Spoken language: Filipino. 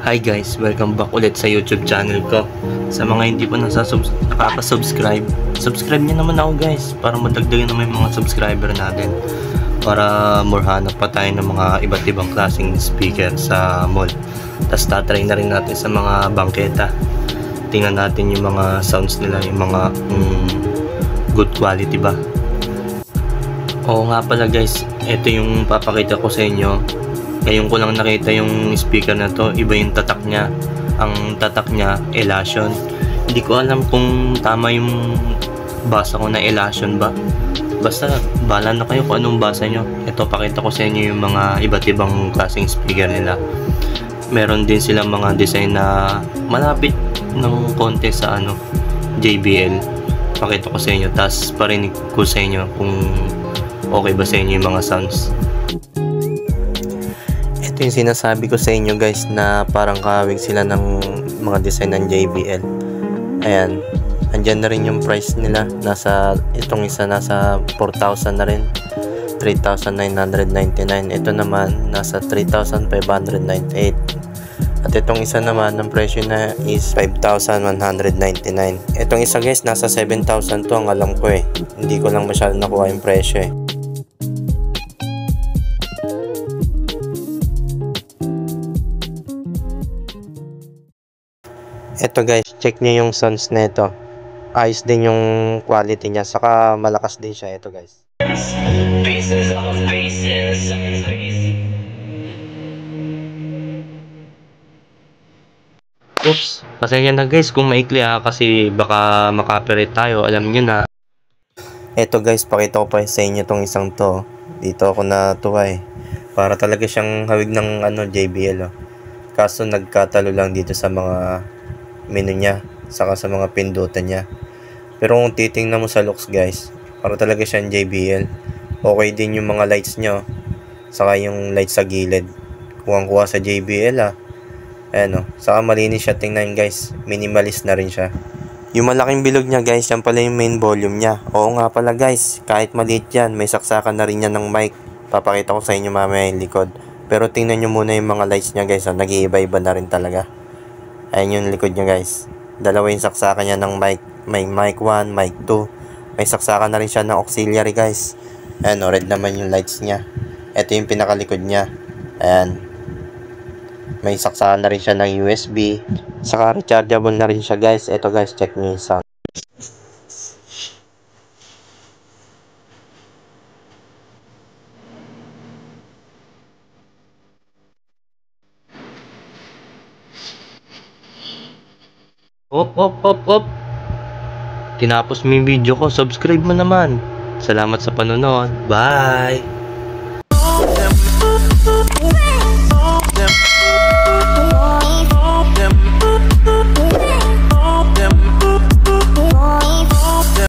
Hi guys, welcome back ulit sa YouTube channel ko. Sa mga hindi pa nakaka-subscribe, subscribe nyo naman ako guys para madagdagan naman yung mga subscriber natin, para more hanap pa tayo ng mga iba't ibang klaseng speaker sa mall. Tapos tatry na rin natin sa mga bangketa, tingnan natin yung mga sounds nila, yung mga good quality ba. Oo nga pala guys, ito yung papakita ko sa inyo. Ngayon ko lang nakita yung speaker na to, iba yung tatak niya. Ang tatak niya, Elasion. Hindi ko alam kung tama yung basa ko na Elasion ba. Basta, bahala na kayo kung anong basa nyo. Ito, pakita ko sa inyo yung mga iba't ibang klaseng speaker nila. Meron din silang mga design na malapit ng konti sa JBL. Pakita ko sa inyo, tapos parinig ko sa inyo kung okay ba sa inyo yung mga sounds. Ito yung sinasabi ko sa inyo guys, na parang kahawig sila ng mga design ng JBL. Ayan, andyan na rin yung price nila. Itong isa nasa 4,000 na rin, 3,999. Ito naman nasa 3,598. At itong isa naman, ang presyo na is 5,199. Itong isa guys, nasa 7,000 to ang alam ko eh. Hindi ko lang masyado nakuha yung presyo eh. Ito guys, check niyo yung sounds nito. Ayos din yung quality niya, saka malakas din siya. Ito guys. Oops, pasensya na guys kung maikli kasi baka makapirate tayo, alam niyo na. Ito guys, pakita ko pa sa inyo tong isang to. Dito ako natuwa eh. Para talaga siyang hawig ng JBL. Kaso nagkatalo lang dito sa mga menu niya, saka sa mga pindutan niya. Pero kung titingnan mo sa looks guys, para talaga siyang JBL. Okay din yung mga lights nyo, saka yung lights sa gilid, kuwang-kuha sa JBL Ayan saka malinis siya tingnan guys, minimalist na rin siya. Yung malaking bilog niya guys, yan pala yung main volume niya. Oo nga pala guys, kahit maliit yan, may saksakan na rin yan ng mic. Papakita ko sa inyo mamaya yung likod. Pero tingnan nyo muna yung mga lights niya guys, nag-iiba-iba na rin talaga. Ayan yung likod niya guys. Dalawa yung saksakan niya ng mic. May mic 1, mic 2. May saksakan na rin siya ng auxiliary guys. Ayan red naman yung lights niya. Ito yung pinakalikod niya. Ayan. May saksakan na rin siya ng USB. Saka rechargeable na rin siya guys. Ito guys, check nyo yung sound. Op. Tinapos mo yung video ko, subscribe mo naman. Salamat sa panonood. Bye!